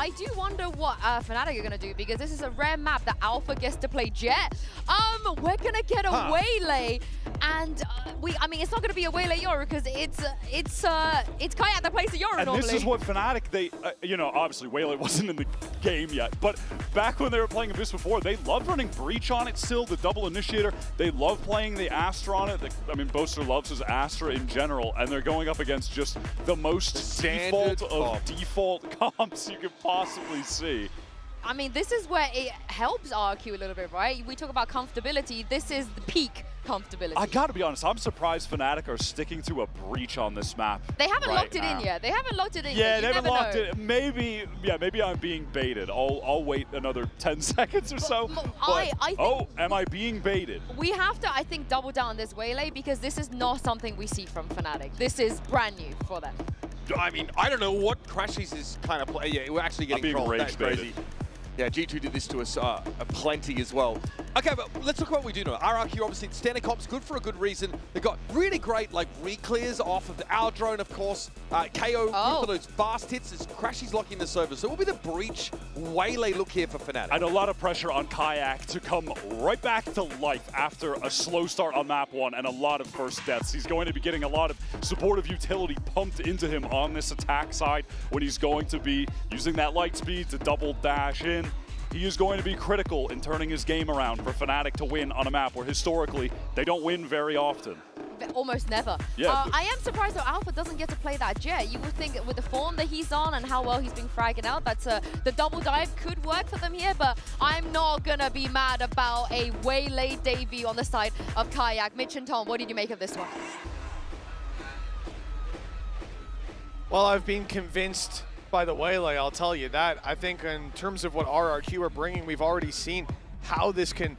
I do wonder what Fnatic are going to do, because this is a rare map that Alpha gets to play Jet. We're going to get a Waylay, and I mean, it's not going to be a Waylay Yoru, because it's Kayak that plays the Yoru normally. And this is what Fnatic, they, you know, obviously Waylay wasn't in the game yet, but back when they were playing Abyss before, they loved running Breach on it still, the double initiator. They love playing the Astra on it. I mean, Boaster loves his Astra in general, and they're going up against just the most default comps you could possibly see. I mean, this is where it helps RRQ a little bit, right? We talk about comfortability. This is the peak comfortability. I gotta be honest, I'm surprised Fnatic are sticking to a Breach on this map. They haven't locked it in yet. They haven't locked it in yet. Yeah, they haven't locked it. Maybe, yeah, maybe I'm being baited. I'll wait another 10 seconds or so. I think am I being baited? We have to, I think, double down on this Waylay, because this is not something we see from Fnatic. This is brand new for them. I mean, I don't know what Crashies is kind of play. Yeah, we're actually getting trolled. That's crazy. Yeah, G2 did this to us plenty as well. Okay, but let's look at what we do know. RRQ, obviously, standard comp's good for a good reason. They've got really great, like, re-clears off of our drone, of course. KO, good for those fast hits as Crashies locking the server. So it will be the Breach Waylay look here for Fnatic. And a lot of pressure on Kayak to come right back to life after a slow start on map 1 and a lot of first deaths. He's going to be getting a lot of supportive utility pumped into him on this attack side when he's going to be using that light speed to double dash in. He is going to be critical in turning his game around for Fnatic to win on a map where historically they don't win very often. Almost never. Yeah, I am surprised though Alpha doesn't get to play that Jet. You would think with the form that he's on and how well he's been fragging out, that's the double dive could work for them here, but I'm not gonna be mad about a Waylay debut on the side of Kayak. Mitch and Tom, what did you make of this one? Well, I've been convinced by the Waylay, I'll tell you that. I think in terms of what RRQ are bringing, we've already seen how this can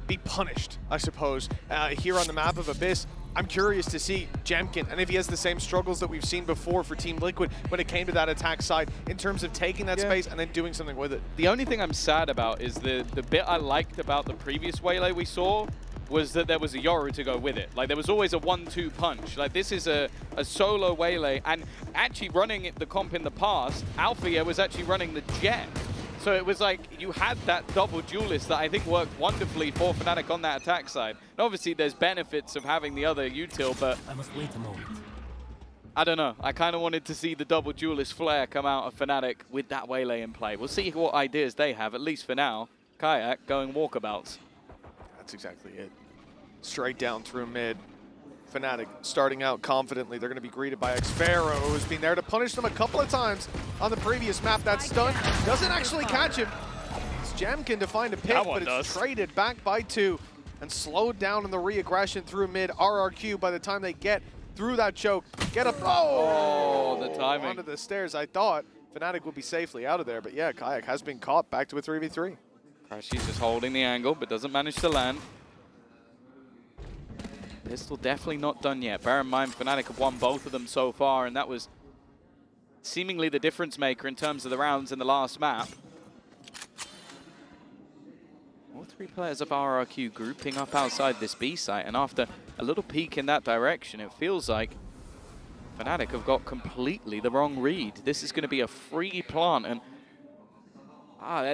be punished, I suppose, here on the map of Abyss. I'm curious to see Jemkin, and if he has the same struggles that we've seen before for Team Liquid when it came to that attack side, in terms of taking that space and then doing something with it. The only thing I'm sad about is the bit I liked about the previous Waylay we saw was that there was a Yoru to go with it. Like, there was always a 1-2 punch. Like, this is a solo Waylay, and actually running the comp in the past, Alpha was actually running the Jet. So it was like you had that double duelist that I think worked wonderfully for Fnatic on that attack side. And obviously there's benefits of having the other util, but I must wait a moment. I don't know. I kind of wanted to see the double duelist flare come out of Fnatic with that Waylay in play. We'll see what ideas they have, at least for now. Kayak going walkabouts. That's exactly it. Straight down through mid. Fnatic starting out confidently. They're going to be greeted by Xfero, who's been there to punish them a couple of times on the previous map. That stun doesn't actually catch him. It's Jemkin to find a pick, but it's traded back by 2 and slowed down in the re-aggression through mid. RRQ, by the time they get through that choke, get up. Oh, the timing. Onto the stairs. I thought Fnatic would be safely out of there, but yeah, Kayak has been caught back to a 3v3. She's just holding the angle, but doesn't manage to land. Pistol definitely not done yet. Bear in mind, Fnatic have won both of them so far, and that was seemingly the difference maker in terms of the rounds in the last map. All 3 players of RRQ grouping up outside this B site, and after a little peek in that direction, it feels like Fnatic have got completely the wrong read. This is going to be a free plant, and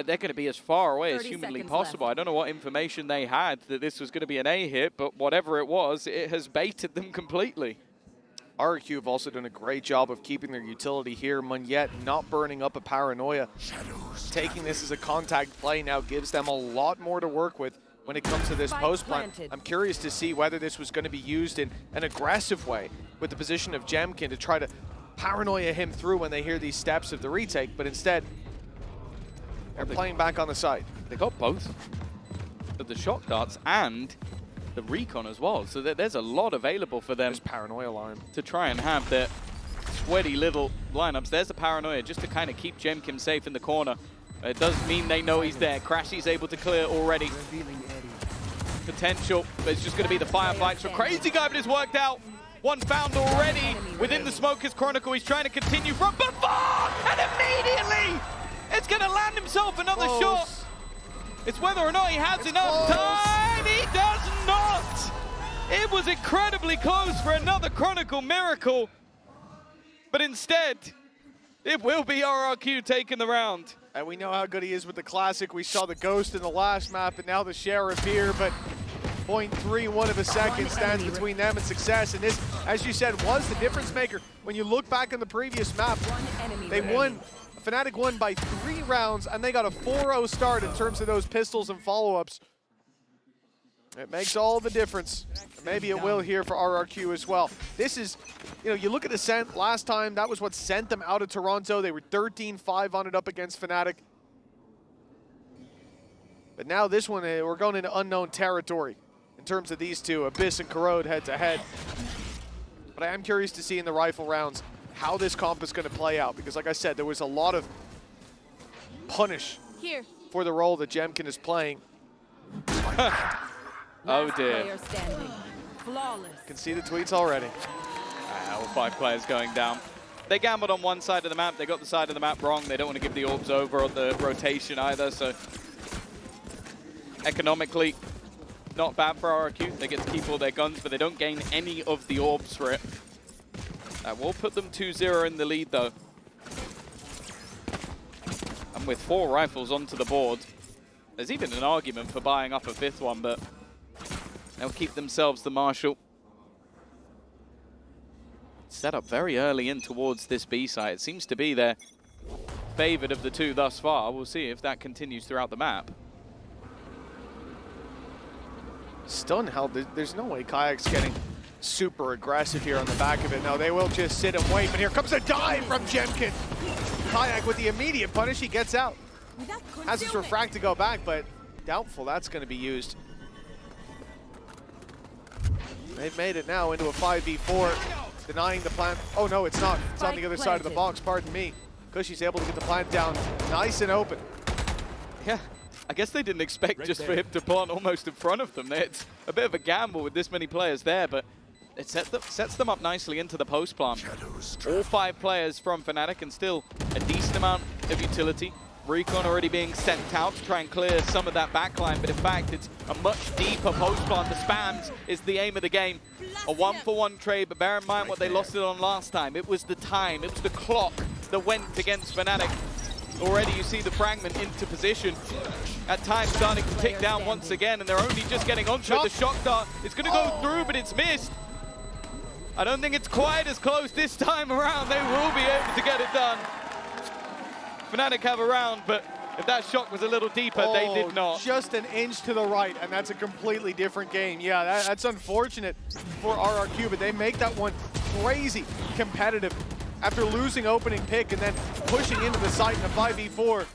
they're going to be as far away as humanly possible. I don't know what information they had that this was going to be an A hit, but whatever it was, it has baited them completely. RRQ have also done a great job of keeping their utility here. Munyet not burning up a Paranoia. Taking this as a contact play now gives them a lot more to work with when it comes to this post plant. I'm curious to see whether this was going to be used in an aggressive way with the position of Jemkin to try to paranoia him through when they hear these steps of the retake, but instead they're playing back on the side. They got both of the shock darts and the recon as well, so there's a lot available for them. There's Paranoia line to try and have their sweaty little lineups. There's the Paranoia just to kind of keep Jemkin safe in the corner. It does mean they know he's there. Crashy's able to clear already. Potential, but it's just going to be the firefights for Crazy Guy, but it's worked out. One found already within the Smoker's Chronicle. He's trying to continue from before, and immediately it's going to land himself another shot. It's whether or not he has enough time. He does not. It was incredibly close for another Chronicle miracle. But instead, It will be RRQ taking the round. And we know how good he is with the Classic. We saw the Ghost in the last map, and now the Sheriff here, but 0.31 of a second stands between them and success. And this, as you said, was the difference maker. When you look back on the previous map, they won, Fnatic won by 3 rounds, and they got a 4-0 start in terms of those pistols and follow-ups. It makes all the difference. Maybe it will here for RRQ as well. This is, you know, you look at Ascent last time, that was what sent them out of Toronto. They were 13-5 on it up against Fnatic. But now this one, we're going into unknown territory in terms of these two, Abyss and Corrode head-to-head. But I am curious to see in the rifle rounds how this comp is going to play out, because like I said, there was a lot of punish for the role that Jemkin is playing. Oh dear. Can see the tweets already. All 5 players going down. They gambled on one side of the map. They got the side of the map wrong. They don't want to give the orbs over on the rotation either. So economically, not bad for RRQ. They get to keep all their guns, but they don't gain any of the orbs for it. That will put them 2-0 in the lead though. And with 4 rifles onto the board, there's even an argument for buying up a 5th one, but they'll keep themselves the Marshal. Set up very early in towards this B site. It seems to be their favored of the 2 thus far. We'll see if that continues throughout the map. Stunned how there's no way Kayak's getting super aggressive here on the back of it. No, they will just sit and wait, but here comes a dive from Jemkin. Kayak with the immediate punish, he gets out. Has his refract to go back, but doubtful that's going to be used. They've made it now into a 5v4, denying the plant. Oh no, it's not. It's on the other side of the box, pardon me. Cushy's able to get the plant down nice and open. Yeah, I guess they didn't expect just for him to plant almost in front of them. It's a bit of a gamble with this many players there, but it sets them up nicely into the post plant. All 5 players from Fnatic and still a decent amount of utility. Recon already being sent out to try and clear some of that backline, but in fact it's a much deeper post plant. The spams is the aim of the game. A 1-for-1 trade, but bear in mind what they lost it on last time. It was the time, it was the clock that went against Fnatic. Already you see the fragment into position. At times starting to tick down once again, and they're only just getting onto it. The shock dart is going to go through, but it's missed. I don't think it's quite as close this time around. They will be able to get it done. Fnatic have a round, but if that shock was a little deeper, they did not. Just an inch to the right, and that's a completely different game. Yeah, that's unfortunate for RRQ, but they make that one crazy competitive after losing opening pick and then pushing into the site in a 5v4.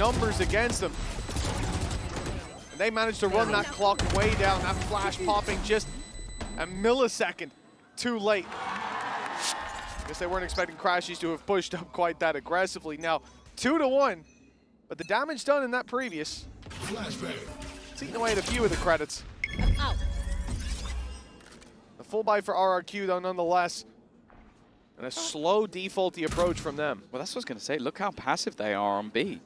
Numbers against them. And they managed to run that clock way down, that flash popping just a millisecond too late. Guess they weren't expecting Crashies to have pushed up quite that aggressively. Now, 2-1, but the damage done in that previous, it's eating away at a few of the credits. The full buy for RRQ, though, nonetheless, and a slow defaulty approach from them. Well, that's what I was going to say. Look how passive they are on B.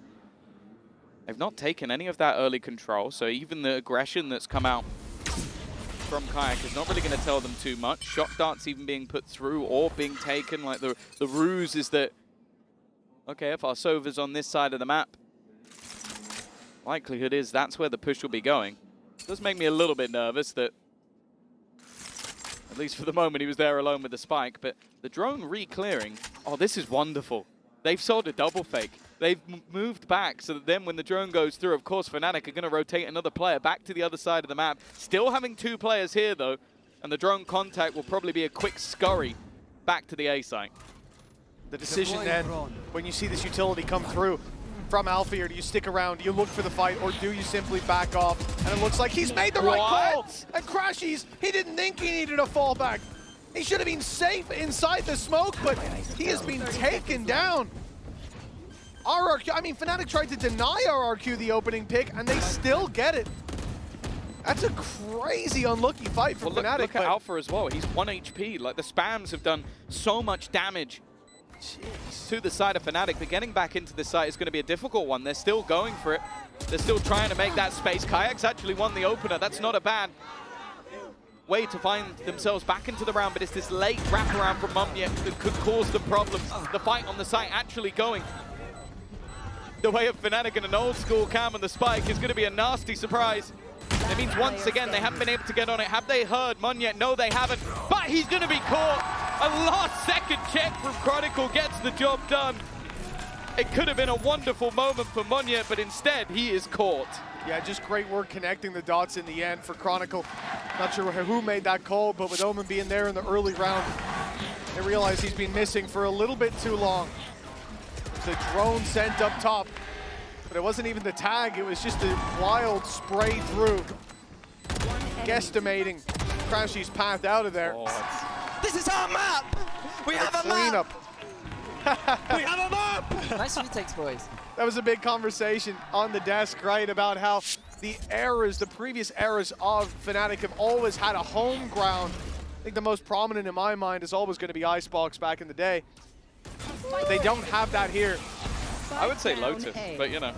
They've not taken any of that early control, so even the aggression that's come out from Kayak is not really going to tell them too much. Shock darts even being put through or being taken. Like the ruse is that, okay, if our Sova's on this side of the map, likelihood is that's where the push will be going. It does make me a little bit nervous that, at least for the moment, he was there alone with the spike, but the drone re-clearing, oh, this is wonderful. They've sold a double fake. They've moved back so that then when the drone goes through, of course, Fnatic are going to rotate another player back to the other side of the map. Still having 2 players here, though, and the drone contact will probably be a quick scurry back to the A site. The decision then, when you see this utility come through from Alpha here, do you stick around, do you look for the fight, or do you simply back off? And it looks like he's made the right call! And Crashies, he didn't think he needed a fallback. He should have been safe inside the smoke, but he has been taken down. RRQ, I mean, Fnatic tried to deny RRQ the opening pick, and they still get it. That's a crazy unlucky fight for Fnatic. Look at Alpha as well. He's 1 HP. Like, the spams have done so much damage to the side of Fnatic, but getting back into the site is going to be a difficult one. They're still going for it. They're still trying to make that space. Kayak's actually won the opener. That's not a bad way to find themselves back into the round, but it's this late wraparound from Mumyet that could cause the problems. The fight on the site actually going the way of Fnatic, and an old school cam on the spike is going to be a nasty surprise. It means once again they haven't been able to get on it. Have they heard Mumyet? No, they haven't, but he's going to be caught. A last second check from Chronicle gets the job done. It could have been a wonderful moment for Mumyet, but instead he is caught. Yeah, just great work connecting the dots in the end for Chronicle. Not sure who made that call, but with Omen being there in the early round, they realize he's been missing for a little bit too long. The drone sent up top, but it wasn't even the tag, it was just a wild spray through, guesstimating Crashy's path out of there. Oh, this is our map! We have a map! We have a map! Nice retakes, boys. That was a big conversation on the desk, right, about how the previous eras of Fnatic have always had a home ground. I think the most prominent in my mind is always going to be Icebox back in the day. But they don't have that here. I would say Lotus, but you know.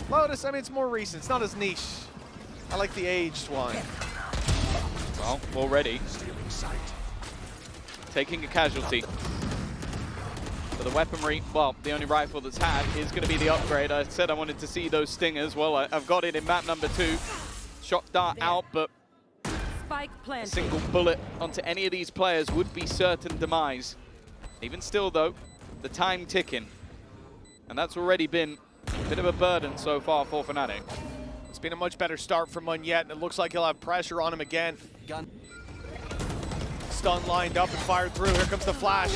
Lotus, I mean, it's more recent. It's not as niche. I like the aged one. Well, already taking a casualty. For the weaponry, well, the only rifle that's had is going to be the upgrade. I said I wanted to see those stingers. Well, I've got it in map number 2. Shock dart out, but a single bullet onto any of these players would be certain demise. Even still, though, the time ticking. And that's already been a bit of a burden so far for Fnatic. It's been a much better start for Mumyet, and it looks like he'll have pressure on him again. Stun lined up and fired through. Here comes the flash.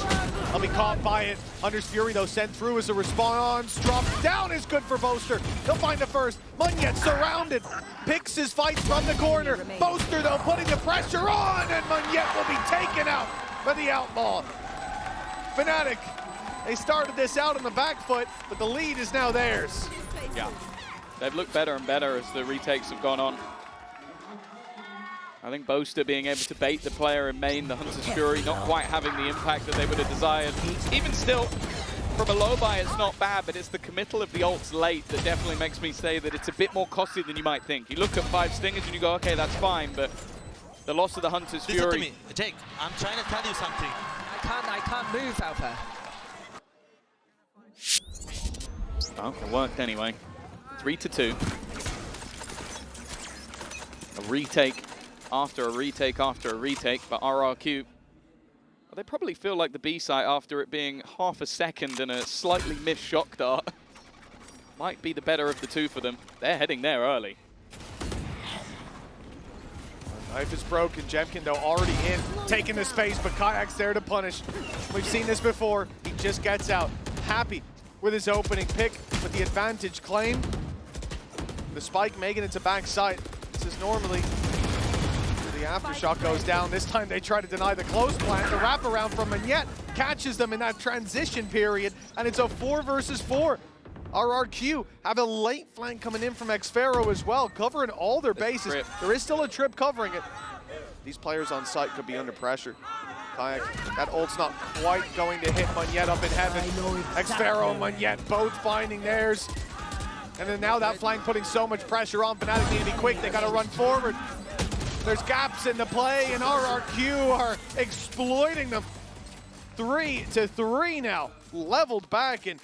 I'll be caught by it. Hunter's Fury, though, sent through as a response. Drop down is good for Boaster. He'll find the first. Mumyet surrounded. Picks his fight from the corner. Boaster, though, putting the pressure on, and Mumyet will be taken out by the Outlaw. Fnatic, they started this out on the back foot, but the lead is now theirs. Yeah, they've looked better and better as the retakes have gone on. I think Boaster being able to bait the player in main, the Hunter's Fury, not quite having the impact that they would have desired. Even still, from a low buy, it's not bad, but it's the committal of the ults late that definitely makes me say that it's a bit more costly than you might think. You look at 5 stingers and you go, okay, that's fine, but the loss of the Hunter's Fury. Listen to me, Jake, I'm trying to tell you something. I can't move, Alpha. Oh, it worked anyway. 3-2. A retake after a retake after a retake, but RRQ, well, they probably feel like the B site after it being half a second and a slightly missed shock dart might be the better of the two for them. They're heading there early. Knife is broken. Jemkin, though, already in, taking the space, but Kayak's there to punish. We've seen this before. He just gets out. Happy with his opening pick, with the advantage claim. The spike making it to backside. This is normally the aftershock goes down. This time they try to deny the close plant. The wraparound from Mumyet catches them in that transition period, and it's a 4 versus 4. RRQ have a late flank coming in from Xfero as well, covering all their bases. There is still a trip covering it. These players on site could be under pressure. Kayak, that ult's not quite going to hit Mumyet up in heaven. Xfero and Mumyet both finding theirs. And then now that flank putting so much pressure on. Fnatic need to be quick, they gotta run forward. There's gaps in the play, and RRQ are exploiting them. 3-3 now, leveled back, and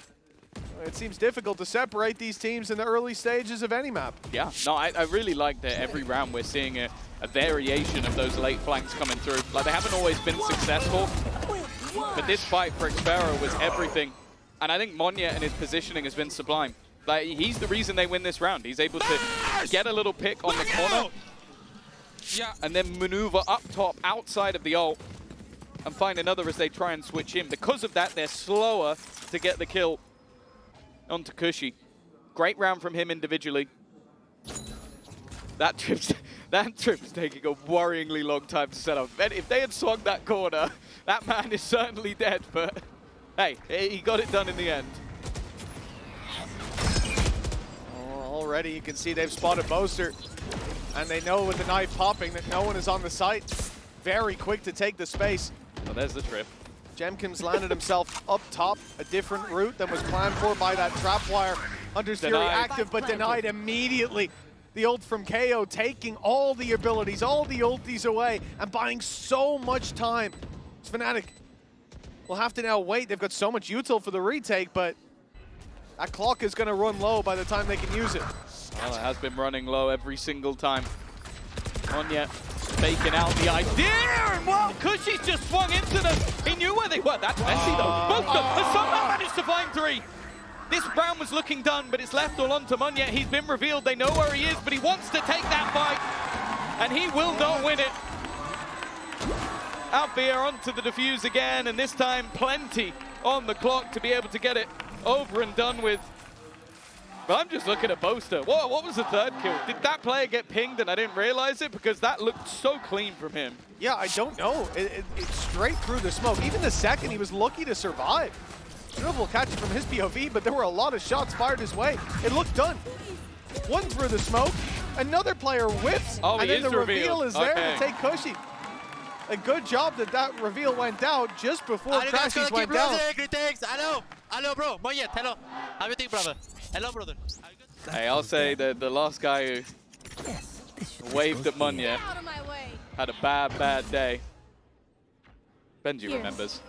it seems difficult to separate these teams in the early stages of any map. Yeah, no, I really like that every round we're seeing a variation of those late flanks coming through. Like, they haven't always been successful, but this fight for Xfero was everything. And I think Mumyet and his positioning has been sublime. Like, he's the reason they win this round. He's able to get a little pick on the corner and then maneuver up top outside of the ult and find another as they try and switch in. Because of that, they're slower to get the kill onto Cushy. Great round from him individually. That trip's taking a worryingly long time to set up. If they had swung that corner, that man is certainly dead, but hey, he got it done in the end. Already you can see they've spotted Boaster, and they know with the knife popping that no one is on the site. Very quick to take the space. Well, there's the trip. Jemkin's landed himself up top, a different route than was planned for by that trap wire. Hunter's Fury active, but denied immediately. The ult from KO taking all the abilities, all the ultis away, and buying so much time. It's Fnatic will have to now wait. They've got so much util for the retake, but that clock is going to run low by the time they can use it. Well, it has been running low every single time. Monya faking out the idea, and well, Cushy's just swung into them. He knew where they were. That's messy though. Both of them have somehow managed to find 3. This round was looking done, but it's left all on to Monya. He's been revealed. They know where he is, but he wants to take that fight, and he will not win it. Alfia onto the defuse again, and this time plenty on the clock to be able to get it over and done with. But I'm just looking at Boaster. Whoa, what was the 3rd kill? Did that player get pinged and I didn't realize it? Because that looked so clean from him. Yeah, I don't know. It's straight through the smoke. Even the second, he was lucky to survive. Dribble catch it from his POV, but there were a lot of shots fired his way. It looked done. One through the smoke, another player whips, and then the reveal is there to take Cushy. A good job that that reveal went down just before Crashies went down. Hello, bro. Moyet, hello. How you think, brother? Hello, brother. Hey, I'll say that the last guy who waved at Monya had a bad day. Benji remembers.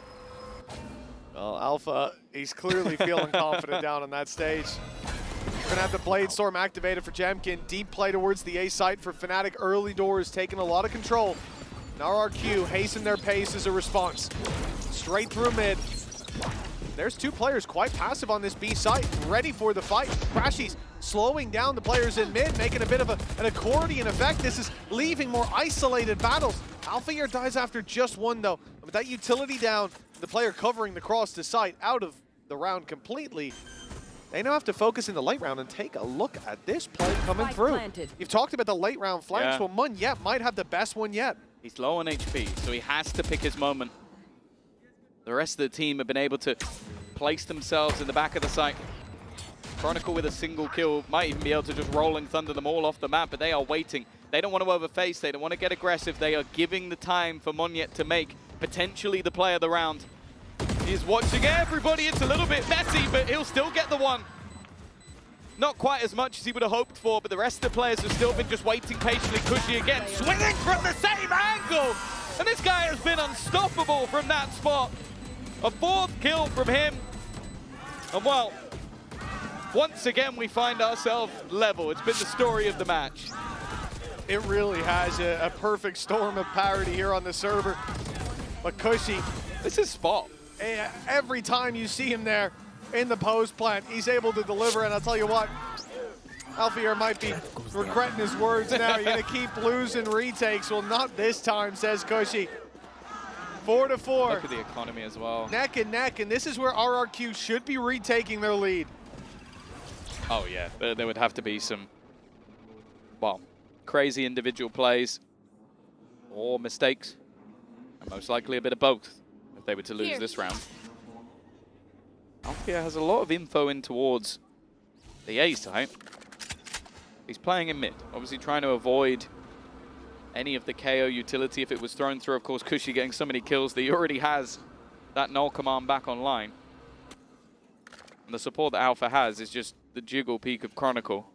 Well, Alpha, he's clearly feeling confident down on that stage. We're gonna have the Blade Storm activated for Jemkin. Deep play towards the A site for Fnatic. Early doors taking a lot of control. And RRQ hasten their pace as a response. Straight through mid. There's 2 players quite passive on this B site, ready for the fight. Crashies slowing down the players in mid, making a bit of an accordion effect. This is leaving more isolated battles. Alfia dies after just 1 though. With that utility down, the player covering the cross to site out of the round completely. They now have to focus in the late round and take a look at this play coming through. You've talked about the late round flanks. Well, Monya might have the best one yet. He's low on HP, so he has to pick his moment. The rest of the team have been able to place themselves in the back of the site. Chronicle with a single kill might even be able to just roll and thunder them all off the map, but they are waiting. They don't want to overface, they don't want to get aggressive. They are giving the time for Monya to make potentially the play of the round. He is watching everybody. It's a little bit messy, but he'll still get the one. Not quite as much as he would have hoped for, but the rest of the players have still been just waiting patiently. Cushy again, swinging from the same angle. And this guy has been unstoppable from that spot. A 4th kill from him. And well, once again, we find ourselves level. It's been the story of the match. It really has a perfect storm of parity here on the server. But Cushy, this is spot. Every time you see him there in the post plant, he's able to deliver. And I'll tell you what, Alfia might be regretting his words now. You're going to keep losing retakes. Well, not this time, says Cushy. 4-4. Look at the economy as well. Neck and neck, and this is where RRQ should be retaking their lead. Oh yeah, there would have to be some, well, crazy individual plays or mistakes, and most likely a bit of both if they were to lose this round. Alfia has a lot of info in towards the A site. He's playing in mid, obviously trying to avoid any of the KO utility if it was thrown through. Of course, Cushy getting so many kills that he already has that null command back online. And the support that Alpha has is just the jiggle peak of Chronicle.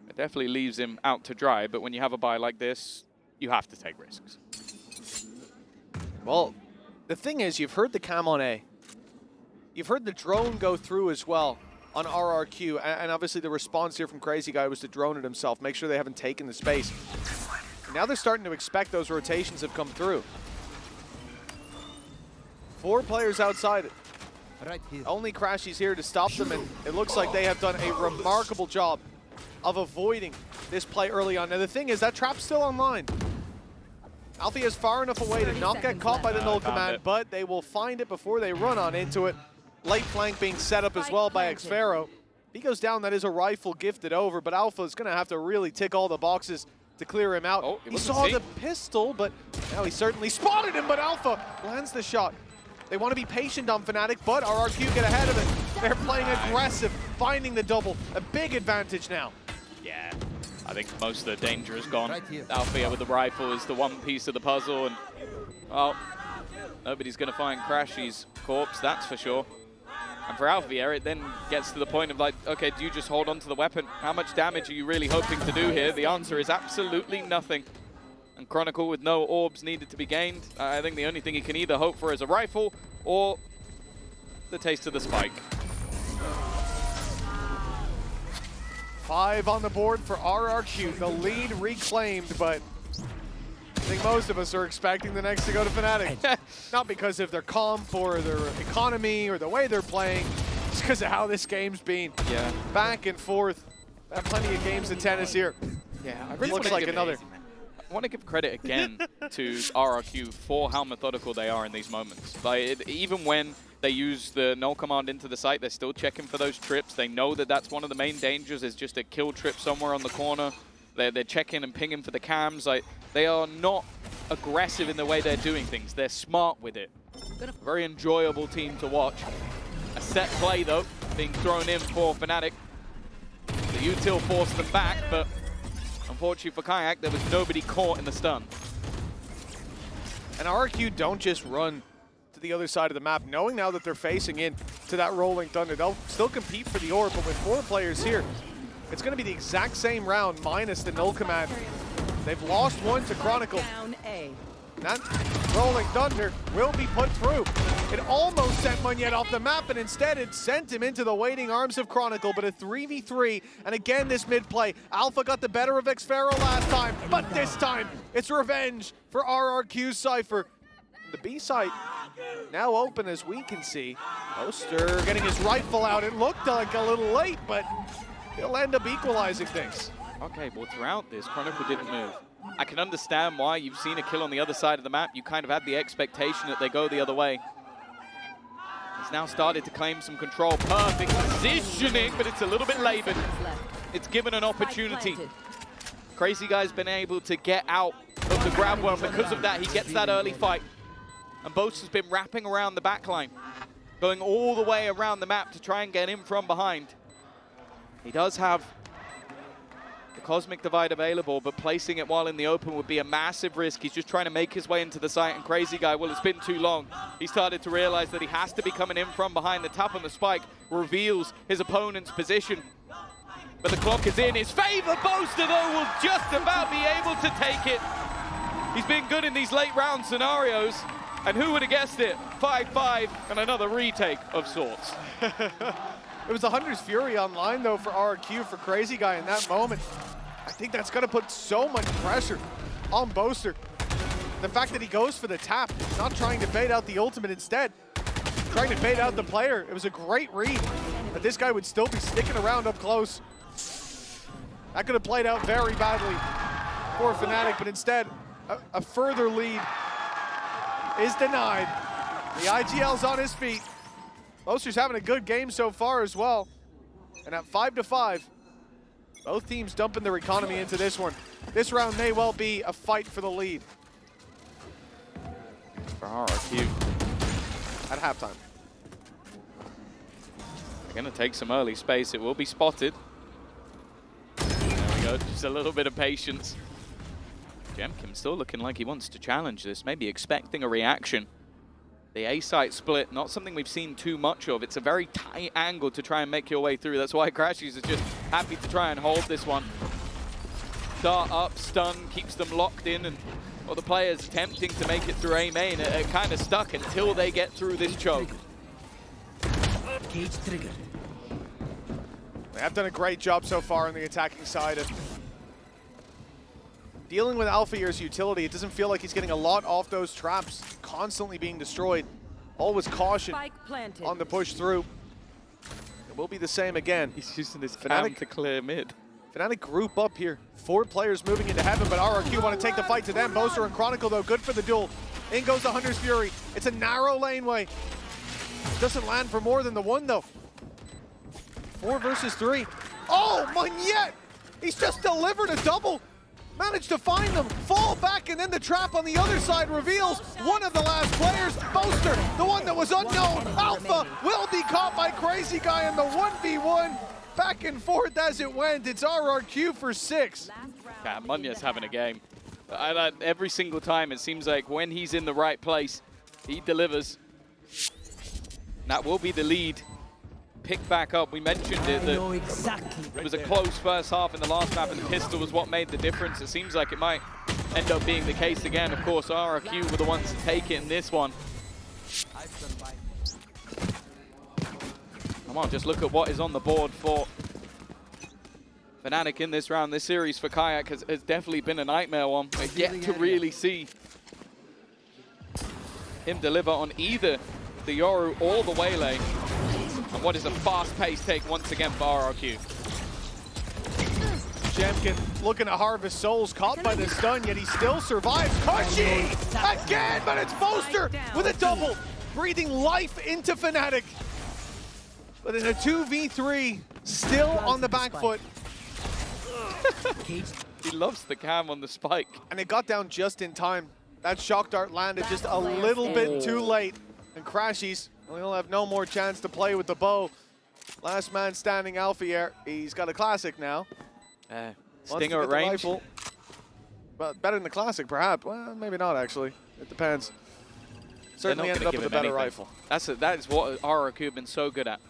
It definitely leaves him out to dry, but when you have a buy like this, you have to take risks. Well, the thing is, you've heard the cam on A. You've heard the drone go through as well on RRQ, and obviously the response here from Crazy Guy was to drone it himself, make sure they haven't taken the space. Now they're starting to expect those rotations have come through. 4 players outside. Right here. Only Only Crashies here to stop them, and it looks like they have done a remarkable job of avoiding this play early on. Now the thing is, that trap's still online. Alfia is far enough away to not get caught by the null command, but they will find it before they run on into it. Late flank being set up as well by Xfero. If he goes down, that is a rifle gifted over, but Alpha is going to have to really tick all the boxes to clear him out. Oh, he saw the pistol, but now he certainly spotted him, but Alpha lands the shot. They want to be patient on Fnatic, but RRQ get ahead of it. They're playing aggressive, finding the double. A big advantage now. Yeah, I think most of the danger is gone. Right here. Alfia with the rifle is the one piece of the puzzle, and well, nobody's going to find Crashy's corpse, that's for sure. And for Alfier, it then gets to the point of like, okay, do you just hold on to the weapon? How much damage are you really hoping to do here? The answer is absolutely nothing. And Chronicle with no orbs needed to be gained. I think the only thing he can either hope for is a rifle or the taste of the spike. 5 on the board for RRQ. The lead reclaimed, but I think most of us are expecting the next to go to Fnatic. Not because of their comp or their economy or the way they're playing. It's because of how this game's been. Yeah. Back and forth. Had plenty of games of tennis here. Yeah, I It looks like another. I want to give credit again to RRQ for how methodical they are in these moments. Like, even when they use the null command into the site, they're still checking for those trips. They know that that's one of the main dangers, is just a kill trip somewhere on the corner. They're checking and pinging for the cams. Like, they are not aggressive in the way they're doing things. They're smart with it. Very enjoyable team to watch. A set play, though, being thrown in for Fnatic. The util forced them back, but unfortunately for Kayak, there was nobody caught in the stun. And RRQ don't just run to the other side of the map, knowing now that they're facing in to that rolling thunder. They'll still compete for the orb, but with 4 players here, it's going to be the exact same round minus the null command. They've lost one to Chronicle. That rolling thunder will be put through. It almost sent Munyet off the map, and instead it sent him into the waiting arms of Chronicle, but a 3v3, and again this mid-play. Alpha got the better of Xfero last time, but this time it's revenge for RRQ's Cypher. The B site now open, as we can see. Oster getting his rifle out. It looked like a little late, but he'll end up equalizing things. Okay, well, throughout this, Chronicle didn't move. I can understand why. You've seen a kill on the other side of the map. You kind of had the expectation that they go the other way. He's now started to claim some control. Perfect positioning, but it's a little bit labored. It's given an opportunity. Crazy Guy's been able to get out of the grab well. Because of that, he gets that early fight. And Boast has been wrapping around the backline, going all the way around the map to try and get in from behind. He does have the Cosmic Divide available, but placing it while in the open would be a massive risk. He's just trying to make his way into the site, and Crazy Guy, well, it's been too long. He started to realize that he has to be coming in from behind. The tap on the spike reveals his opponent's position. But the clock is in his favor. Boaster, though, will just about be able to take it. He's been good in these late round scenarios. And who would have guessed it? 5-5 and another retake of sorts. It was the Hunter's Fury online, though, for RRQ, for Crazy Guy in that moment. I think that's going to put so much pressure on Boaster. The fact that he goes for the tap, not trying to bait out the ultimate, instead trying to bait out the player. It was a great read, but this guy would still be sticking around up close. That could have played out very badly for Fnatic, but instead, a further lead is denied. The IGL's on his feet. Boaster's having a good game so far as well. And at 5-5, both teams dumping their economy into this one. This round may well be a fight for the lead. For RRQ. At halftime. They're going to take some early space. It will be spotted. There we go, just a little bit of patience. Jemkin still looking like he wants to challenge this, maybe expecting a reaction. The A-site split, not something we've seen too much of. It's a very tight angle to try and make your way through. That's why Crashies is just happy to try and hold this one. Dart up, stun, keeps them locked in, and well, the players attempting to make it through A main are kind of stuck until they get through this choke. Gauge trigger. They have done a great job so far on the attacking side of dealing with Alfier's utility. It doesn't feel like he's getting a lot off those traps, constantly being destroyed. Always caution on the push through. It will be the same again. He's using his Fnatic to clear mid. Fnatic group up here. 4 players moving into heaven, but RRQ want to take the fight to them. Boaster and Chronicle, though, good for the duel. In goes the Hunter's Fury. It's a narrow laneway. Doesn't land for more than the one, though. 4 versus 3. Oh, Munyet! He's just delivered a double. Managed to find them, fall back, and then the trap on the other side reveals one of the last players, Boaster, the one that was unknown. Alpha will be caught by Crazy Guy in the 1v1. Back and forth as it went. It's RRQ for 6. Yeah, Munyet's having a game. Every single time, it seems like when he's in the right place, he delivers. That will be the lead pick back up. We mentioned it, that it was a close first half in the last map, and the pistol was what made the difference. It seems like it might end up being the case again. Of course, RRQ were the ones to take it in this one. Come on, just look at what is on the board for Fnatic in this round. This series for Kayak has definitely been a nightmare one. We've yet to really see him deliver on either the Yoru or the Waylay. And what is a fast-paced take once again for RRQ. Jemkin looking to harvest souls, caught by the stun, yet he still survives. Kushi again, but it's Boaster with a double, breathing life into Fnatic. But in a 2v3, still on the back foot. He loves the cam on the spike. And it got down just in time. That shock dart landed just a little bit too late. And Crashies will have no more chance to play with the bow. Last man standing Alfier. He's got a classic now. Stinger at range. Rifle. But better than the classic, perhaps. Well, maybe not, actually. It depends. Certainly ended up with a better rifle. That is what RRQ have been so good at.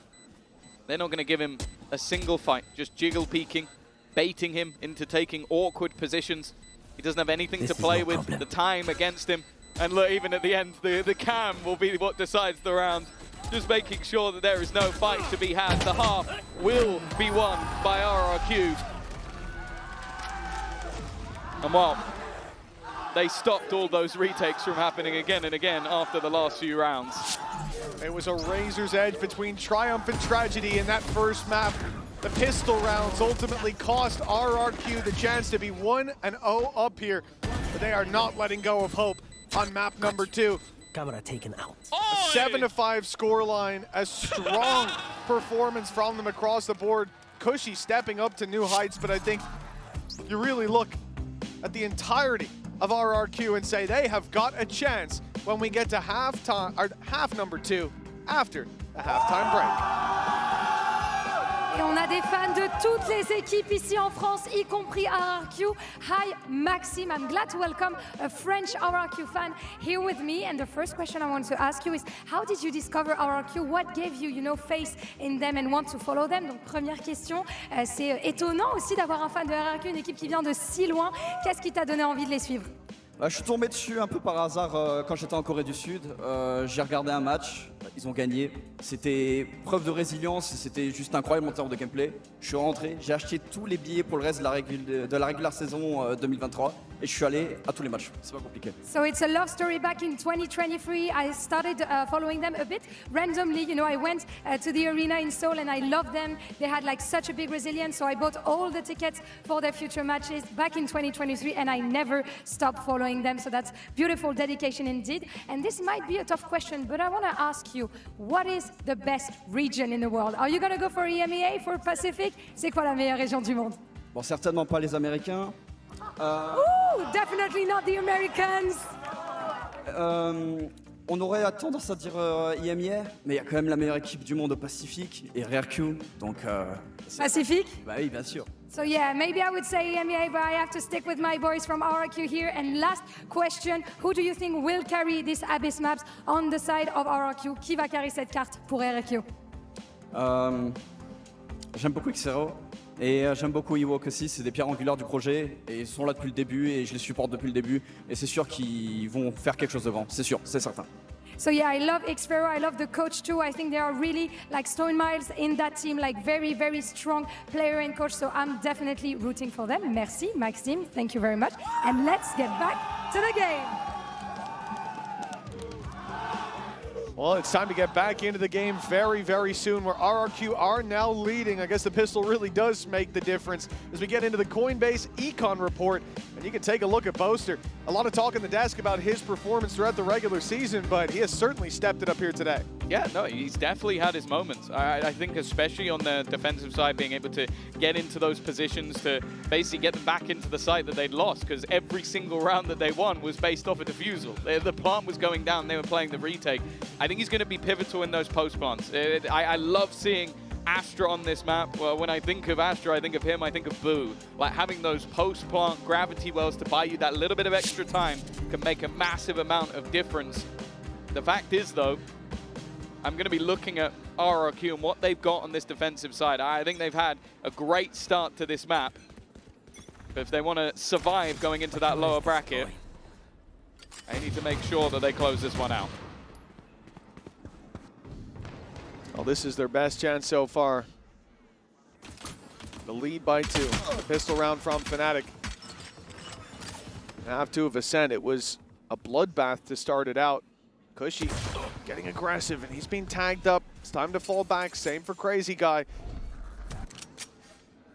They're not going to give him a single fight. Just jiggle peeking, baiting him into taking awkward positions. He doesn't have anything to play with. The time against him. And look, even at the end, the cam will be what decides the round. Just making sure that there is no fight to be had. The half will be won by RRQ. And well, they stopped all those retakes from happening again and again after the last few rounds. It was a razor's edge between triumph and tragedy in that first map. The pistol rounds ultimately cost RRQ the chance to be 1-0 up here, but they are not letting go of hope on map number 2. Camera taken out. A 7-5 scoreline, a strong performance from them across the board. Cushy stepping up to new heights, but I think you really look at the entirety of RRQ and say they have got a chance when we get to halftime, or half number 2 after the halftime break. Et on a des fans de toutes les équipes ici en France, y compris RRQ. Hi, Maxime. I'm glad to welcome a French RRQ fan here with me. And the first question I want to ask you is, how did you discover RRQ? What gave you, faith in them and want to follow them? Donc, première question. C'est étonnant aussi d'avoir un fan de RRQ, une équipe qui vient de si loin. Qu'est-ce qui t'a donné envie de les suivre? Je suis tombé dessus un peu par hasard quand j'étais en Corée du Sud. J'ai regardé un match, ils ont gagné. C'était preuve de résilience, c'était juste incroyable en termes de gameplay. Je suis rentré, j'ai acheté tous les billets pour le reste de la régulière saison 2023 et je suis allé à tous les matchs. C'est pas compliqué. So it's a love story. Back in 2023, I started following them a bit randomly. I went to the arena in Seoul and I loved them. They had such a big resilience, so I bought all the tickets for their future matches back in 2023 and I never stopped following them. So that's beautiful dedication indeed. And this might be a tough question, but I want to ask you, what is the best region in the world? Are you going to go for EMEA, for Pacific? C'est quoi la meilleure région du monde? Bon, certainement pas les Américains. Ooh, definitely not the Americans. On aurait tendance à dire IMIA, mais il y a quand même la meilleure équipe du monde au Pacifique et RRQ, donc... Pacifique? Bah oui, bien sûr. So yeah, maybe I would say EMEA, but I have to stick with my boys from RRQ here. And last question, who do you think will carry this Abyss maps on the side of RRQ? Qui va carry cette carte pour RRQ? J'aime beaucoup Xero et j'aime beaucoup Ewok aussi, c'est des pierres angulaires du projet et ils sont là depuis le début et je les supporte depuis le début et c'est sûr qu'ils vont faire quelque chose de grand, c'est sûr, c'est certain. So yeah, I love Xfero, I love the coach too. I think they are really Stone Miles in that team, very, very strong player and coach. So I'm definitely rooting for them. Merci, Maxime. Thank you very much. And let's get back to the game. Well, it's time to get back into the game very, very soon, where RRQ are now leading. I guess the pistol really does make the difference as we get into the Coinbase Econ report. And you can take a look at Boaster. A lot of talk in the desk about his performance throughout the regular season, but he has certainly stepped it up here today. Yeah, no, he's definitely had his moments. I think especially on the defensive side, being able to get into those positions to basically get them back into the site that they'd lost, because every single round that they won was based off a defusal. The plant was going down, they were playing the retake. I think he's going to be pivotal in those post plants. I love seeing Astra on this map. Well, when I think of Astra, I think of him, I think of Boo. Having those post-plant gravity wells to buy you that little bit of extra time can make a massive amount of difference. The fact is, though, I'm going to be looking at RRQ and what they've got on this defensive side. I think they've had a great start to this map. But if they want to survive going into that lower bracket, they need to make sure that they close this one out. Well, this is their best chance so far. The lead by 2. Pistol round from Fnatic. Have to have Ascent. It was a bloodbath to start it out. Cushy getting aggressive, and he's being tagged up. It's time to fall back. Same for Crazy Guy.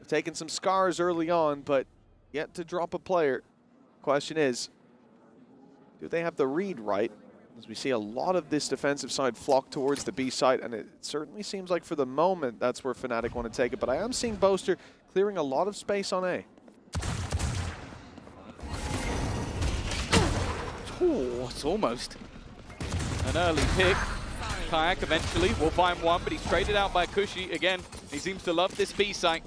Taking some scars early on, but yet to drop a player. Question is, do they have the read right? As we see a lot of this defensive side flock towards the B side, and it certainly seems like for the moment that's where Fnatic want to take it. But I am seeing Boaster clearing a lot of space on A. Oh, it's almost an early pick. Kayak eventually will find one, but he's traded out by Cushy. Again, he seems to love this B site.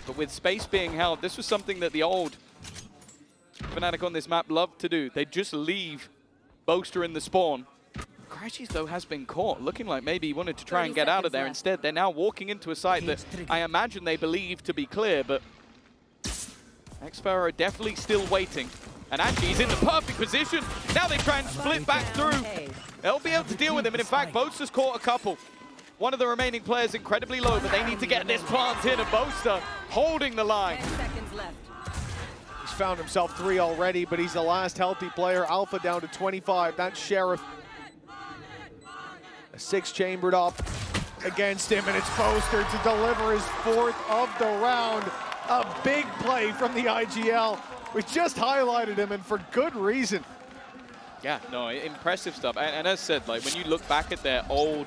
But with space being held, this was something that the old Fnatic on this map loved to do. They just leave Boaster in the spawn. Crashies, though, has been caught, looking like maybe he wanted to try and get out of there. Instead, they're now walking into a site that I imagine they believe to be clear, but xFaroe definitely still waiting. And actually, he's in the perfect position. Now they try and split back through. They'll be able to deal with him, and in fact, Boaster's caught a couple. One of the remaining players incredibly low, but they need to get this plant in, and Boaster holding the line. 10 seconds left. He's found himself 3 already, but he's the last healthy player. Alpha down to 25. That's Sheriff. A 6-chambered up against him, and it's Boaster to deliver his 4th of the round. A big play from the IGL. We just highlighted him, and for good reason. Yeah, no, impressive stuff. And as said, like when you look back at their old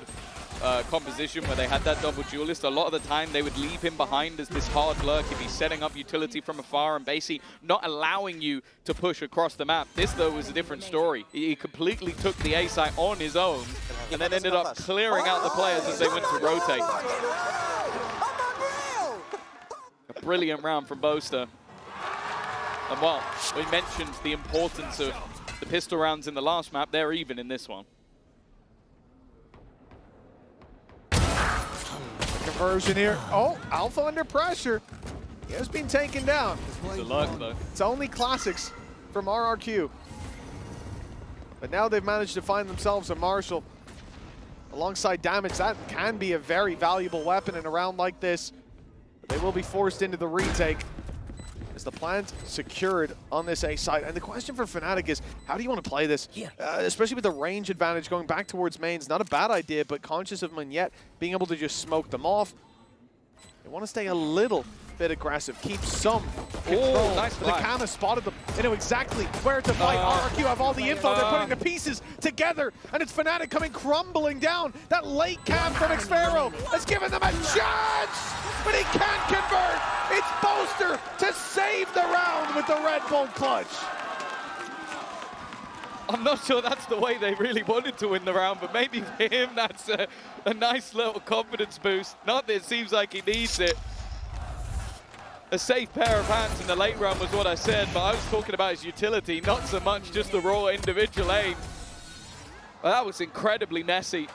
composition where they had that double duelist, a lot of the time they would leave him behind as this hard lurk if he's setting up utility from afar and basically not allowing you to push across the map. This, though, was a different story. He completely took the A site on his own and then ended up clearing out the players as they went to rotate. A brilliant round from Boaster. And well, we mentioned the importance of the pistol rounds in the last map. They're even in this one. Conversion here. Oh, Alpha under pressure. He has been taken down. It's a lurk, though. It's only classics from RRQ. But now they've managed to find themselves a Marshall. Alongside damage, that can be a very valuable weapon in a round like this. But they will be forced into the retake. Is the plant secured on this A site? And the question for Fnatic is, how do you want to play this? Especially with the range advantage going back towards mains. Not a bad idea, but conscious of Munyet being able to just smoke them off. They want to stay a little bit aggressive, keep some control. Oh, nice but the Cam has spotted them. They know exactly where to fight. RRQ have all the info. They're putting the pieces together, and it's Fnatic coming crumbling down. That late Cam from xFaroe has given them a chance, but he can't convert. It's Boaster to save the round with the Red Bull clutch. I'm not sure that's the way they really wanted to win the round, but maybe for him that's a nice little confidence boost. Not that it seems like he needs it. A safe pair of hands in the late round was what I said, but I was talking about his utility, not so much just the raw individual aim. Well, that was incredibly messy.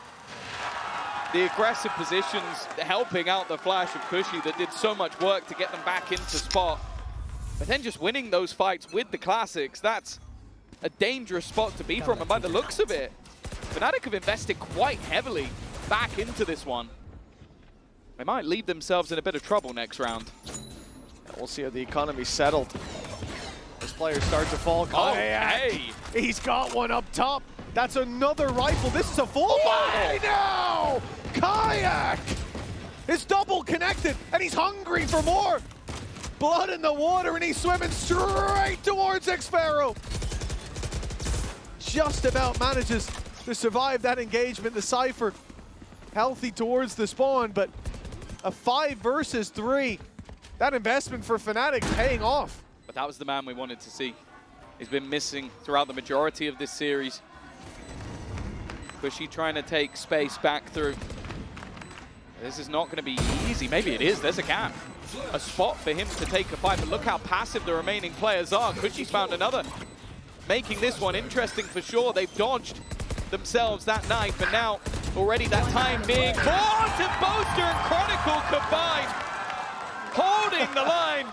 The aggressive positions helping out the flash of Cushy that did so much work to get them back into spot. But then just winning those fights with the classics, that's a dangerous spot to be from, and by the looks of it, Fnatic have invested quite heavily back into this one. They might leave themselves in a bit of trouble next round. We'll see how the economy's settled. This player starts to fall. Kayak, he's got one up top. That's another rifle. This is a full body now. Kayak is double connected, and he's hungry for more. Blood in the water, and he's swimming straight towards xFaroe. Just about manages to survive that engagement. The Cypher healthy towards the spawn, but a 5 versus 3. That investment for Fnatic paying off. But that was the man we wanted to see. He's been missing throughout the majority of this series. Cushy trying to take space back through. This is not going to be easy. Maybe it is. There's a gap. A spot for him to take a fight. But look how passive the remaining players are. Cushy's found another. Making this one interesting for sure. They've dodged themselves that night, but now already that time being forced, and Boaster and Chronicle combined, holding the line.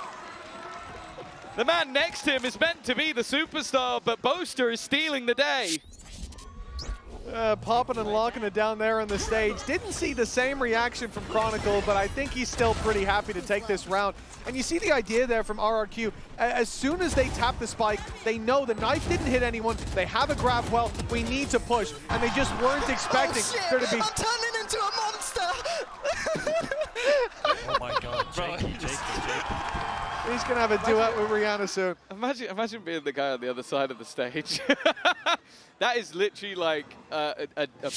The man next to him is meant to be the superstar, but Boaster is stealing the day. Popping and locking it down there on the stage. Didn't see the same reaction from Chronicle, but I think he's still pretty happy to take this round. And you see the idea there from RRQ. As soon as they tap the spike, they know the knife didn't hit anyone. They have a grab well. We need to push. And they just weren't expecting there to be... I'm turning into a monster! Oh my god, Jakey. He's going to have a duet with Rihanna soon. Imagine being the guy on the other side of the stage. That is literally like a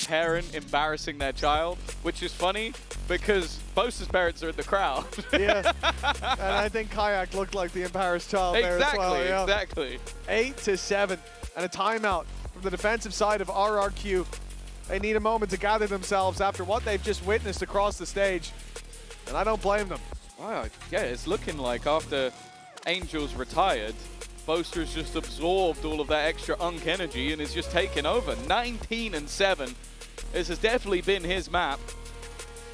parent embarrassing their child, which is funny because Boaster's parents are in the crowd. Yeah, and I think Kayak looked like the embarrassed child there as well. Yeah. Exactly. 8-7, and a timeout from the defensive side of RRQ. They need a moment to gather themselves after what they've just witnessed across the stage, and I don't blame them. Wow, yeah, it's looking like after Angel's retired, Boaster's just absorbed all of that extra Unk energy and is just taking over. 19-7. This has definitely been his map.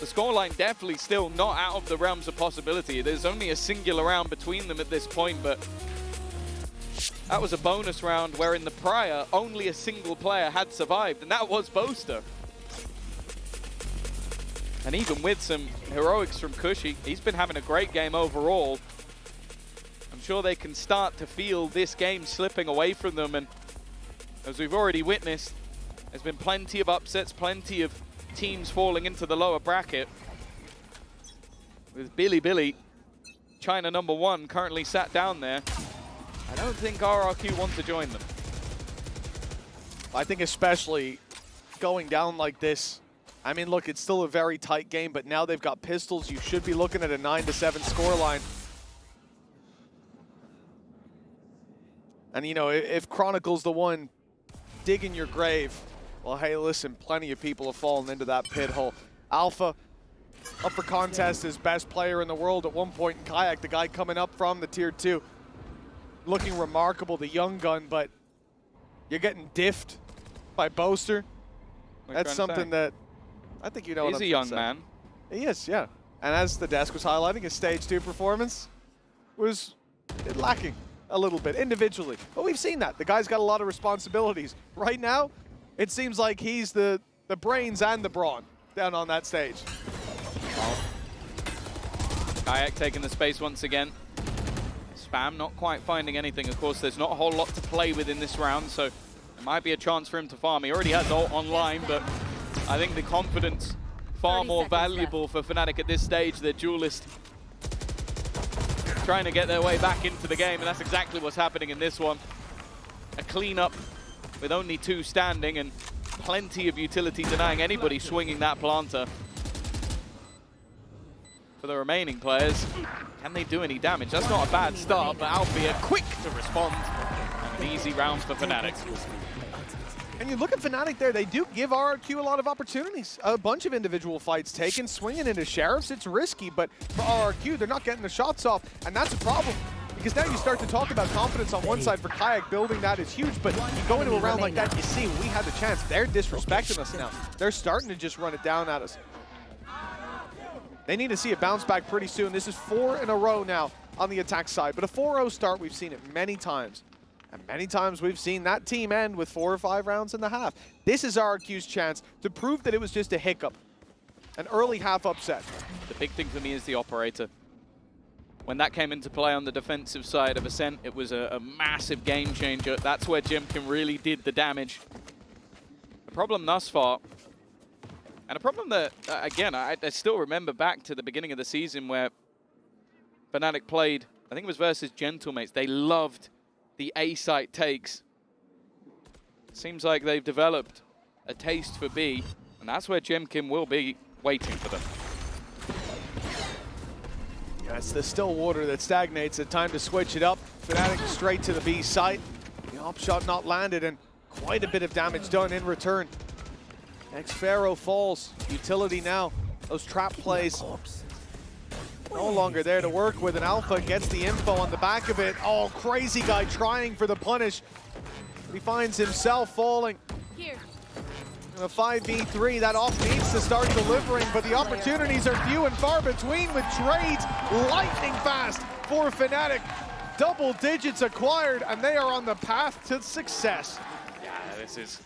The scoreline definitely still not out of the realms of possibility. There's only a singular round between them at this point, but that was a bonus round where in the prior, only a single player had survived, and that was Boaster. And even with some heroics from Cushy, he's been having a great game overall. I'm sure they can start to feel this game slipping away from them, and as we've already witnessed, there's been plenty of upsets, plenty of teams falling into the lower bracket. With Billy, China #1, currently sat down there. I don't think RRQ want to join them. I think especially going down like this, I mean, look, it's still a very tight game, but now they've got pistols. You should be looking at a 9-7 scoreline. And, you know, if Chronicle's the one digging your grave, well, hey, listen, plenty of people have fallen into that pit hole. Alpha, up for contest as best player in the world at one point in Kayak, the guy coming up from the Tier 2. Looking remarkable, the young gun, but you're getting diffed by Boaster. That's something that I think you know what I'm saying. He's a young man. He is, yeah. And as the desk was highlighting, his Stage 2 performance was lacking a little bit individually. But we've seen that. The guy's got a lot of responsibilities. Right now, it seems like he's the brains and the brawn down on that stage. Kayak taking the space once again. Spam not quite finding anything. Of course, there's not a whole lot to play with in this round, so there might be a chance for him to farm. He already has ult online, but I think the confidence far more valuable for Fnatic at this stage. They're duelist trying to get their way back into the game, and that's exactly what's happening in this one. A cleanup with only 2 standing and plenty of utility denying anybody swinging that planter. For the remaining players, can they do any damage? That's not a bad start, but Alfia quick to respond. An easy round for Fnatic. And you look at Fnatic there, they do give RRQ a lot of opportunities. A bunch of individual fights taken, swinging into Sheriffs, it's risky, but for RRQ, they're not getting the shots off, and that's a problem. Because now you start to talk about confidence on one side for Kayak, building that is huge, but you go into a round like that, you see, we had the chance. They're disrespecting us now. They're starting to just run it down at us. They need to see a bounce back pretty soon. This is 4 in a row now on the attack side, but a 4-0 start, we've seen it many times. And many times we've seen that team end with 4 or 5 rounds in the half. This is RRQ's chance to prove that it was just a hiccup. An early half upset. The big thing for me is the operator. When that came into play on the defensive side of Ascent, it was a massive game changer. That's where Jimkin really did the damage. The problem thus far, and a problem that, again, I still remember back to the beginning of the season where Fnatic played, I think it was versus Gentlemates. They loved the A-site takes. Seems like they've developed a taste for B, and that's where Jimkin will be waiting for them. Yeah, it's the still water that stagnates. It's time to switch it up. Fnatic straight to the B site. The op shot not landed, and quite a bit of damage done in return. Next Pharaoh falls. Utility now. Those trap plays no longer there to work with, and Alpha gets the info on the back of it. Oh, crazy guy trying for the punish. He finds himself falling. Here. In a 5v3, that off needs to start delivering, but the opportunities are few and far between with trades lightning fast for Fnatic. Double digits acquired, and they are on the path to success. Yeah, this is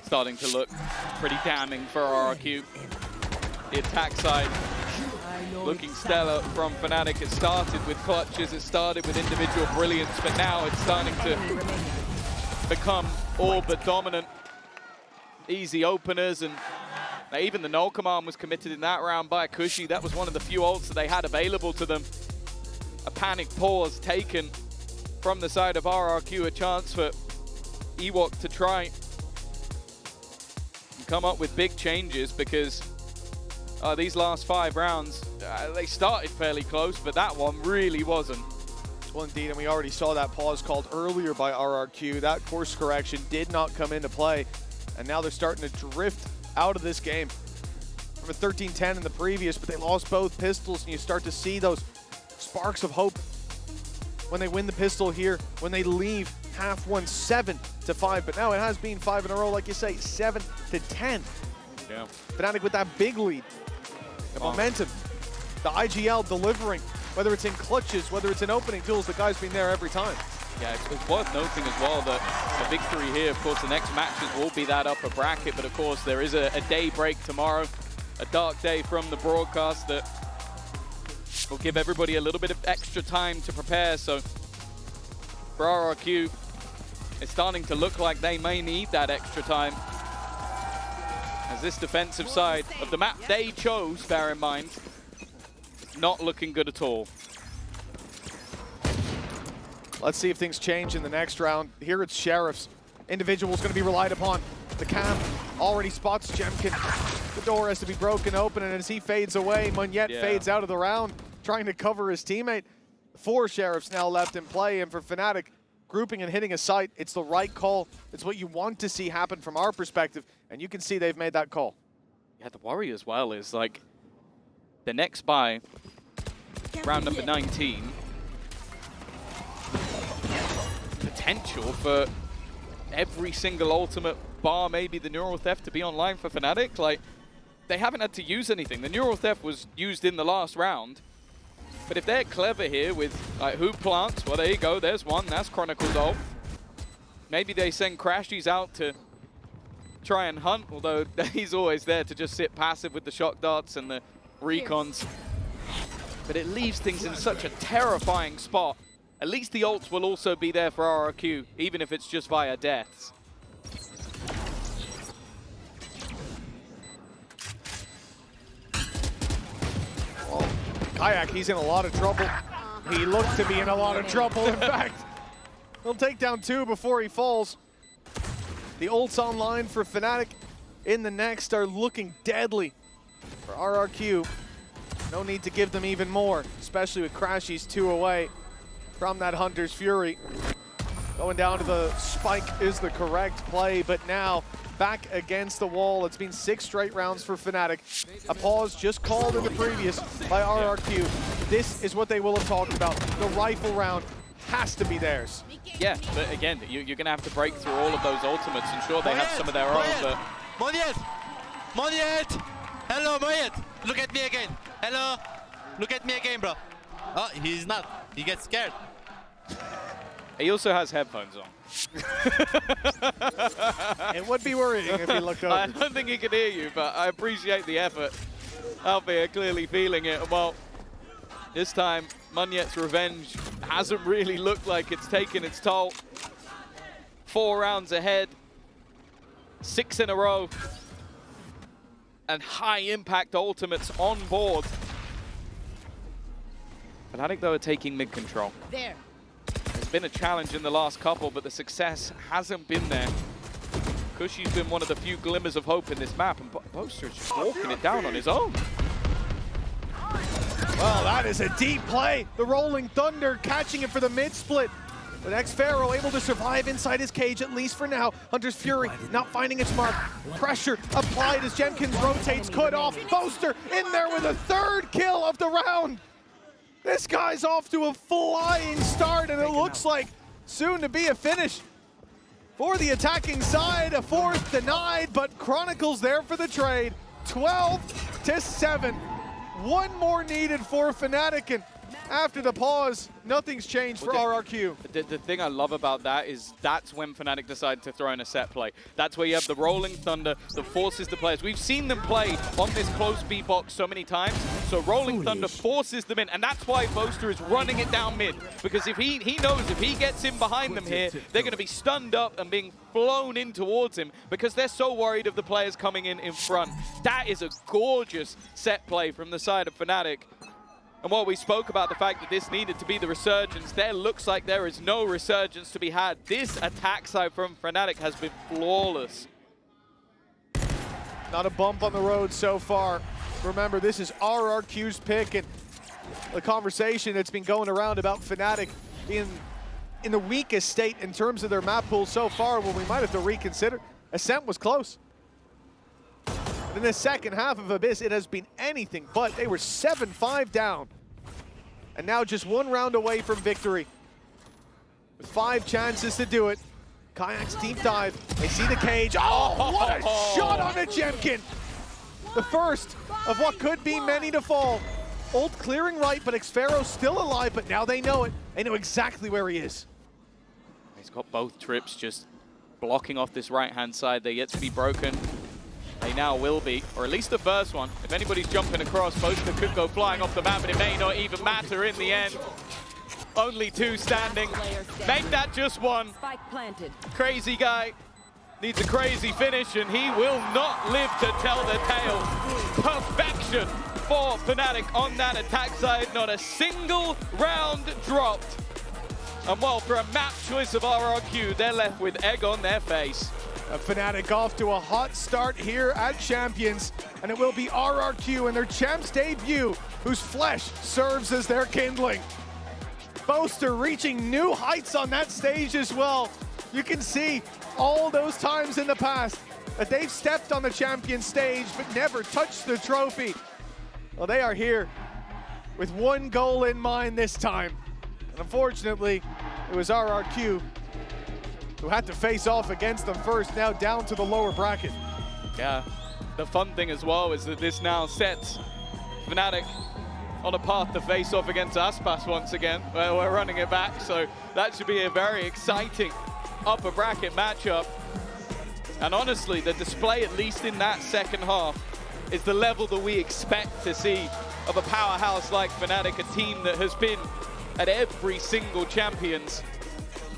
starting to look pretty damning for RRQ. The attack side looking stellar from Fnatic. It started with clutches, it started with individual brilliance, but now it's starting to become all but dominant. Easy openers, and even the null command was committed in that round by Kushi. That was one of the few ults that they had available to them. A panic pause taken from the side of RRQ, a chance for Ewok to try and come up with big changes, because these last 5 rounds, they started fairly close, but that one really wasn't. Well, indeed, and we already saw that pause called earlier by RRQ. That course correction did not come into play, and now they're starting to drift out of this game. From a 13-10 in the previous, but they lost both pistols, and you start to see those sparks of hope when they win the pistol here, when they leave half one 7-5, but now it has been 5 in a row, like you say, 7-10. Yeah. Fnatic with that big lead, the momentum, the IGL delivering, whether it's in clutches, whether it's in opening duels, the guy's been there every time. Yeah, it's worth noting as well that a victory here, of course, the next matches will be that upper bracket, but of course there is a day break tomorrow, a dark day from the broadcast that will give everybody a little bit of extra time to prepare. So for RRQ, it's starting to look like they may need that extra time, as this defensive side of the map they chose, bear in mind, not looking good at all. Let's see if things change in the next round. Here it's Sheriff's. Individual's going to be relied upon. The cam already spots Jemkin. The door has to be broken open, and as he fades away, Munyet fades out of the round, trying to cover his teammate. 4 Sheriffs now left in play, and for Fnatic, grouping and hitting a site, it's the right call. It's what you want to see happen from our perspective, and you can see they've made that call. Yeah, the worry as well is, like, the next buy, round number 19, potential for every single ultimate bar, maybe the Neural Theft, to be online for Fnatic. Like, they haven't had to use anything. The Neural Theft was used in the last round. But if they're clever here with, like, who plants, well, there you go, there's one, that's Chronicle's ult. Maybe they send Crashies out to try and hunt, although he's always there to just sit passive with the shock darts and the recons. But it leaves things in such a terrifying spot. At least the ults will also be there for RRQ, even if it's just via deaths. Well, Kayak, he's in a lot of trouble. He looks to be in a lot of trouble, in fact. He'll take down 2 before he falls. The ults online for Fnatic in the next are looking deadly for RRQ. No need to give them even more, especially with Crashies 2 away from that Hunter's Fury. Going down to the spike is the correct play, but now back against the wall. It's been 6 straight rounds for Fnatic. A pause just called in the previous by RRQ. This is what they will have talked about. The rifle round has to be theirs. Yeah, but again, you're going to have to break through all of those ultimates, and sure, they have some of their own, but... Munyet! Hello, Munyet! Look at me again! Hello! Look at me again, bro! Oh, he's not. He gets scared. He also has headphones on. It would be worrying if he looked over. I don't think he can hear you, but I appreciate the effort. Alfie clearly feeling it. Well, this time, Munyet's revenge hasn't really looked like it's taken its toll. 4 rounds ahead, 6 in a row, and high-impact ultimates on board. Fnatic, though, are taking mid-control. There. There's been a challenge in the last couple, but the success hasn't been there. Kushi's been one of the few glimmers of hope in this map, and Boaster's just walking it down on his own. Well, that is a deep play. The Rolling Thunder catching it for the mid-split. The next Pharaoh able to survive inside his cage, at least for now. Hunter's Fury not finding its mark. Pressure applied as Jenkins rotates, cut off. Boaster in there with a 3rd kill of the round. This guy's off to a flying start, and it looks like soon to be a finish. For the attacking side, a fourth denied, but Chronicles there for the trade. 12-7. One more needed for Fnatic, and after the pause, nothing's changed for RRQ. The thing I love about that is that's when Fnatic decide to throw in a set play. That's where you have the Rolling Thunder that forces the players. We've seen them play on this close B box so many times, so Rolling Thunder forces them in, and that's why Boaster is running it down mid, because if he knows if he gets in behind them here, they're going to be stunned up and being flown in towards him because they're so worried of the players coming in front. That is a gorgeous set play from the side of Fnatic. And while we spoke about the fact that this needed to be the resurgence, there looks like there is no resurgence to be had. This attack side from Fnatic has been flawless. Not a bump on the road so far. Remember, this is RRQ's pick, and the conversation that's been going around about Fnatic being in the weakest state in terms of their map pool so far, well, we might have to reconsider. Ascent was close. In the second half of Abyss, it has been anything but. They were 7-5 down. And now just one round away from victory. With 5 chances to do it. Kayak's deep dive. They see the cage. Oh, what a shot on the Jemkin! The first of what could be many to fall. Ult clearing right, but Xfero still alive, but now they know it. They know exactly where he is. He's got both trips just blocking off this right-hand side. They're yet to be broken. They now will be, or at least the first one. If anybody's jumping across, Boaster could go flying off the map, but it may not even matter in the end. Only 2 standing. Make that just 1. Spike planted. Crazy guy needs a crazy finish, and he will not live to tell the tale. Perfection for Fnatic on that attack side. Not a single round dropped. And well, for a map choice of RRQ, they're left with egg on their face. Fnatic off to a hot start here at Champions, and it will be RRQ in their Champs debut, whose flesh serves as their kindling. Boaster reaching new heights on that stage as well. You can see all those times in the past that they've stepped on the Champions stage but never touched the trophy. Well, they are here with one goal in mind this time. And unfortunately, it was RRQ who had to face off against them first, now down to the lower bracket. Yeah, the fun thing as well is that this now sets Fnatic on a path to face off against Aspas once again. Well, we're running it back, so that should be a very exciting upper bracket matchup. And honestly, the display, at least in that second half, is the level that we expect to see of a powerhouse like Fnatic, a team that has been at every single Champions